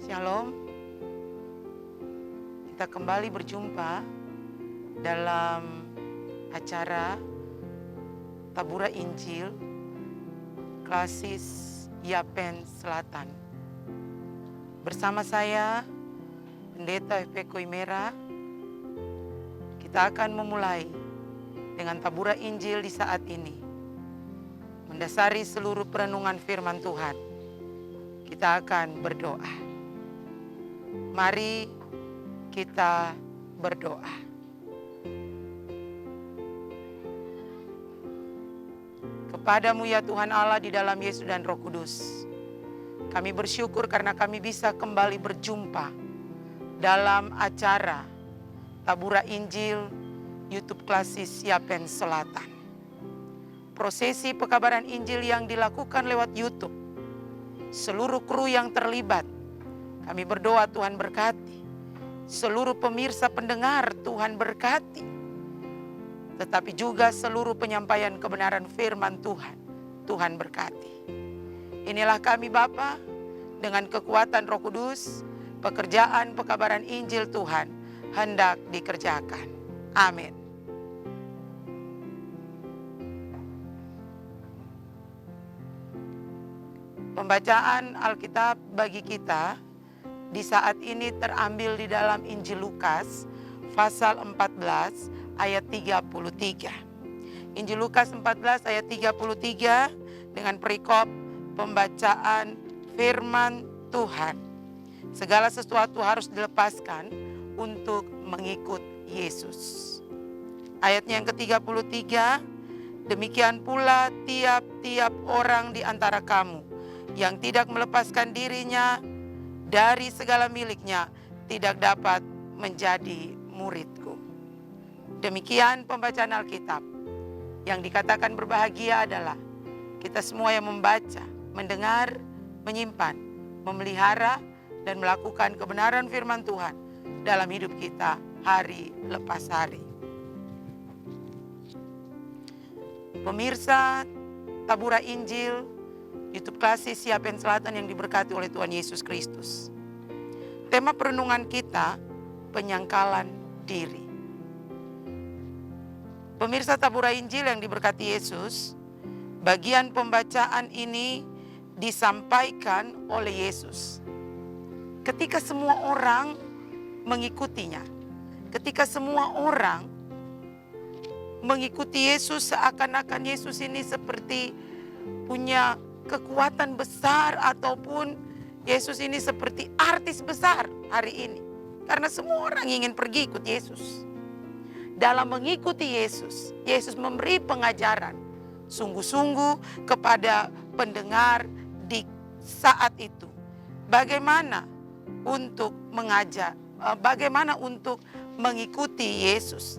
Shalom, kita kembali berjumpa dalam acara Tabura Injil Klasis Yapen Selatan. Bersama saya, Pendeta FP Koimera, kita akan memulai dengan Tabura Injil di saat ini. Mendasari seluruh perenungan firman Tuhan, kita akan berdoa. Mari kita berdoa. Kepadamu ya Tuhan Allah di dalam Yesus dan Roh Kudus, kami bersyukur karena kami bisa kembali berjumpa dalam acara Tabura Injil YouTube Klasis Yapen Selatan. Prosesi pekabaran Injil yang dilakukan lewat YouTube, seluruh kru yang terlibat, kami berdoa Tuhan berkati. Seluruh pemirsa pendengar Tuhan berkati. Tetapi juga seluruh penyampaian kebenaran firman Tuhan, Tuhan berkati. Inilah kami Bapa, dengan kekuatan Roh Kudus, pekerjaan pekabaran Injil Tuhan hendak dikerjakan. Amin. Pembacaan Alkitab bagi kita di saat ini terambil di dalam Injil Lukas pasal 14 ayat 33. Injil Lukas 14 ayat 33 dengan perikop pembacaan firman Tuhan. Segala sesuatu harus dilepaskan untuk mengikut Yesus. Ayatnya yang ke-33, demikian pula tiap-tiap orang di antara kamu yang tidak melepaskan dirinya dari segala miliknya tidak dapat menjadi muridku. Demikian pembacaan Alkitab. Yang dikatakan berbahagia adalah kita semua yang membaca, mendengar, menyimpan, memelihara, dan melakukan kebenaran firman Tuhan dalam hidup kita hari lepas hari. Pemirsa Tabura Injil YouTube Klasis Yapen Selatan yang diberkati oleh Tuhan Yesus Kristus. Tema perenungan kita, penyangkalan diri. Pemirsa Tabura Injil yang diberkati Yesus, bagian pembacaan ini disampaikan oleh Yesus ketika semua orang mengikutinya. Ketika semua orang mengikuti Yesus, seakan-akan Yesus ini seperti punya kekuatan besar, ataupun Yesus ini seperti artis besar hari ini. Karena semua orang ingin pergi ikut Yesus. Dalam mengikuti Yesus, Yesus memberi pengajaran sungguh-sungguh kepada pendengar di saat itu. Bagaimana untuk bagaimana untuk mengikuti Yesus.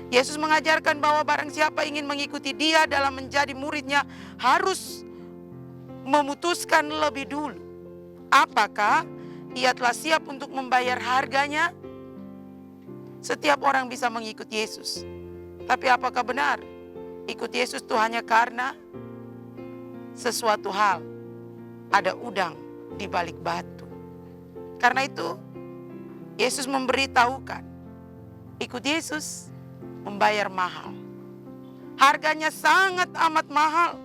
Yesus mengajarkan bahwa barang siapa ingin mengikuti Dia dalam menjadi muridnya harus memutuskan lebih dulu apakah ia telah siap untuk membayar harganya. Setiap orang bisa mengikut Yesus, tapi apakah benar ikut Yesus itu hanya karena sesuatu hal, ada udang di balik batu? Karena itu Yesus memberitahukan, ikut Yesus membayar mahal. Harganya sangat amat mahal.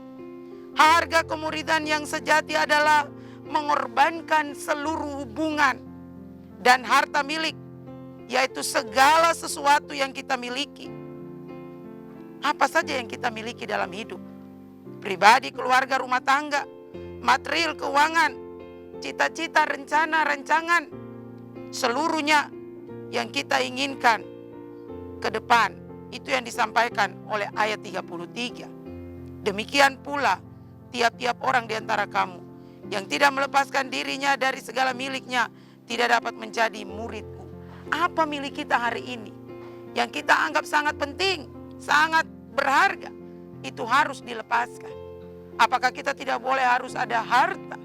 Harga kemuridan yang sejati adalah mengorbankan seluruh hubungan dan harta milik, yaitu segala sesuatu yang kita miliki. Apa saja yang kita miliki dalam hidup, pribadi, keluarga, rumah tangga, material, keuangan, cita-cita, rencana, rancangan, seluruhnya yang kita inginkan ke depan, itu yang disampaikan oleh ayat 33. Demikian pula tiap-tiap orang di antara kamu yang tidak melepaskan dirinya dari segala miliknya tidak dapat menjadi muridku. Apa milik kita hari ini yang kita anggap sangat penting, sangat berharga, itu harus dilepaskan. Apakah kita tidak boleh harus ada harta?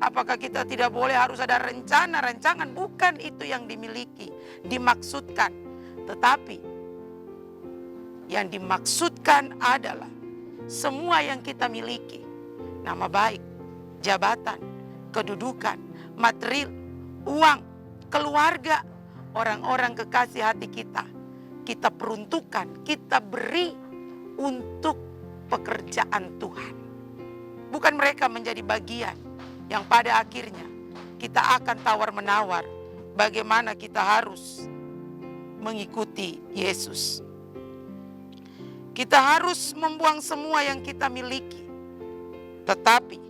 Apakah kita tidak boleh harus ada rencana, rancangan? Bukan itu yang dimiliki, dimaksudkan. Tetapi yang dimaksudkan adalah semua yang kita miliki, nama baik, jabatan, kedudukan, material, uang, keluarga, orang-orang kekasih hati kita. Kita peruntukkan, kita beri untuk pekerjaan Tuhan. Bukan mereka menjadi bagian yang pada akhirnya kita akan tawar-menawar bagaimana kita harus mengikuti Yesus. Kita harus membuang semua yang kita miliki. Tetapi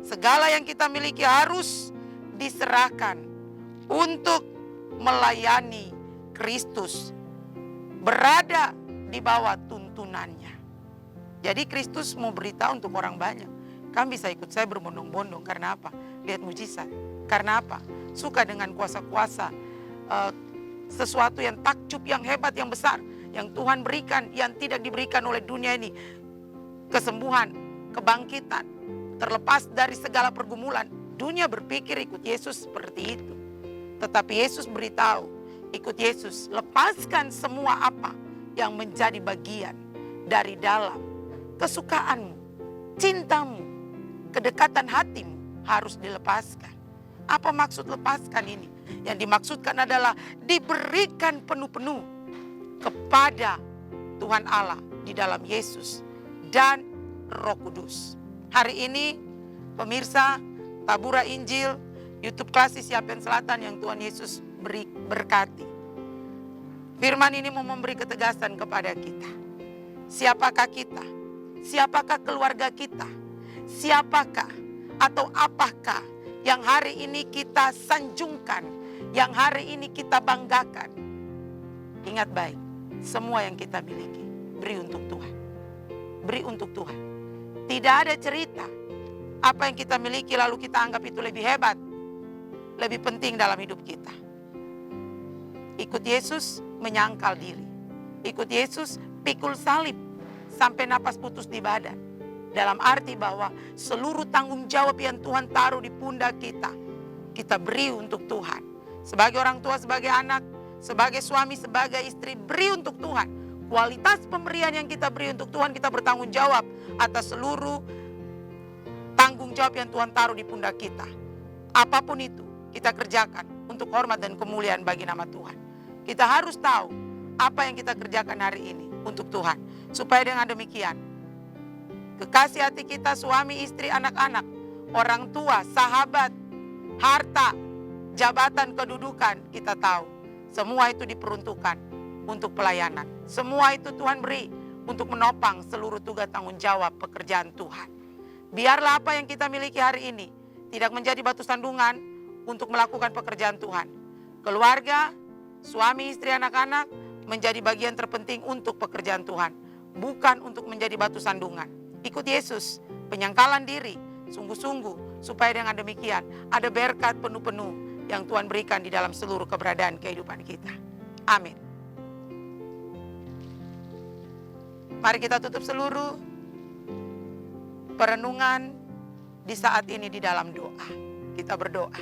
segala yang kita miliki harus diserahkan untuk melayani Kristus, berada di bawah tuntunannya. Jadi Kristus mau berita untuk orang banyak. Kamu bisa ikut saya berbondong-bondong. Karena apa? Lihat mujizat. Karena apa? Suka dengan kuasa-kuasa, sesuatu yang takjub, yang hebat, yang besar, yang Tuhan berikan, yang tidak diberikan oleh dunia ini. Kesembuhan, kebangkitan, terlepas dari segala pergumulan. Dunia berpikir ikut Yesus seperti itu. Tetapi Yesus beritahu, ikut Yesus, lepaskan semua apa yang menjadi bagian dari dalam kesukaanmu, cintamu, kedekatan hatimu harus dilepaskan. Apa maksud lepaskan ini? Yang dimaksudkan adalah diberikan penuh-penuh kepada Tuhan Allah di dalam Yesus dan Roh Kudus. Hari ini pemirsa Tabura Injil, YouTube Klasik Siapen Selatan yang Tuhan Yesus berkati. Firman ini mau memberi ketegasan kepada kita. Siapakah kita? Siapakah keluarga kita? Siapakah atau apakah yang hari ini kita sanjungkan, yang hari ini kita banggakan? Ingat baik, semua yang kita miliki beri untuk Tuhan. Beri untuk Tuhan. Tidak ada cerita apa yang kita miliki lalu kita anggap itu lebih hebat, lebih penting dalam hidup kita. Ikut Yesus menyangkal diri. Ikut Yesus pikul salib sampai napas putus di badan. Dalam arti bahwa seluruh tanggung jawab yang Tuhan taruh di pundak kita, kita beri untuk Tuhan. Sebagai orang tua, sebagai anak, sebagai suami, sebagai istri, beri untuk Tuhan. Kualitas pemberian yang kita beri untuk Tuhan, kita bertanggung jawab atas seluruh tanggung jawab yang Tuhan taruh di pundak kita. Apapun itu, kita kerjakan untuk hormat dan kemuliaan bagi nama Tuhan. Kita harus tahu apa yang kita kerjakan hari ini untuk Tuhan. Supaya dengan demikian, kekasih hati kita, suami, istri, anak-anak, orang tua, sahabat, harta, jabatan, kedudukan, kita tahu. Semua itu diperuntukkan untuk pelayanan. Semua itu Tuhan beri untuk menopang seluruh tugas tanggung jawab pekerjaan Tuhan. Biarlah apa yang kita miliki hari ini tidak menjadi batu sandungan untuk melakukan pekerjaan Tuhan. Keluarga, suami, istri, anak-anak menjadi bagian terpenting untuk pekerjaan Tuhan. Bukan untuk menjadi batu sandungan. Ikut Yesus, penyangkalan diri, sungguh-sungguh, supaya dengan demikian ada berkat penuh-penuh yang Tuhan berikan di dalam seluruh keberadaan kehidupan kita. Amin. Mari kita tutup seluruh perenungan di saat ini di dalam doa. Kita berdoa.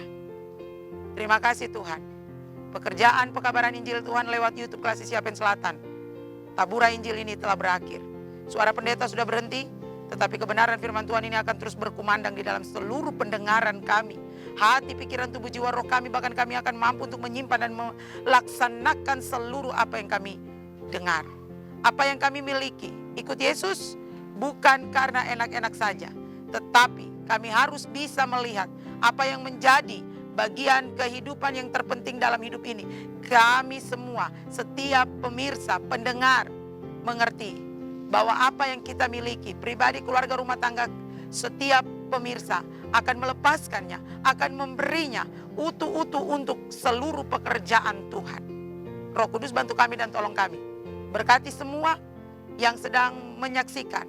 Terima kasih Tuhan. Pekerjaan pekabaran Injil Tuhan lewat YouTube Klasik Siapen Selatan, Tabura Injil ini telah berakhir. Suara pendeta sudah berhenti. Tetapi kebenaran firman Tuhan ini akan terus berkumandang di dalam seluruh pendengaran kami. Hati, pikiran, tubuh, jiwa, roh kami. Bahkan kami akan mampu untuk menyimpan dan melaksanakan seluruh apa yang kami dengar. Apa yang kami miliki. Ikut Yesus bukan karena enak-enak saja. Tetapi kami harus bisa melihat apa yang menjadi bagian kehidupan yang terpenting dalam hidup ini. Kami semua, setiap pemirsa, pendengar, mengerti bahwa apa yang kita miliki, pribadi, keluarga, rumah tangga, setiap pemirsa akan melepaskannya, akan memberinya utuh-utuh untuk seluruh pekerjaan Tuhan. Roh Kudus bantu kami dan tolong kami. Berkati semua yang sedang menyaksikan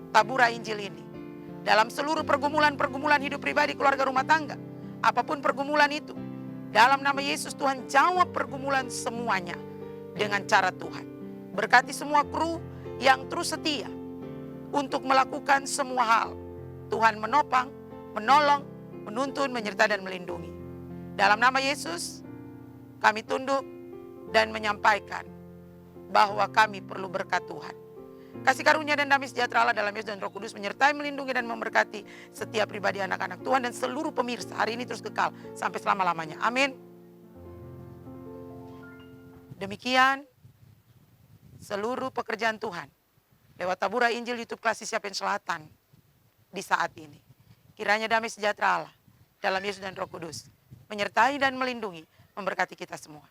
Tabura Injil ini. Dalam seluruh pergumulan-pergumulan hidup pribadi, keluarga, rumah tangga, apapun pergumulan itu, dalam nama Yesus Tuhan jawab pergumulan semuanya dengan cara Tuhan. Berkati semua kru yang terus setia untuk melakukan semua hal. Tuhan menopang, menolong, menuntun, menyertai dan melindungi. Dalam nama Yesus, kami tunduk dan menyampaikan bahwa kami perlu berkat Tuhan. Kasih karunia dan damai sejahtera Allah dalam Yesus dan Roh Kudus menyertai, melindungi dan memberkati setiap pribadi anak-anak Tuhan dan seluruh pemirsa hari ini terus kekal sampai selama-lamanya. Amin. Demikian seluruh pekerjaan Tuhan lewat Tabura Injil YouTube Klasik Siapen Selatan di saat ini. Kiranya damai sejahtera Allah dalam Yesus dan Roh Kudus menyertai dan melindungi, memberkati kita semua.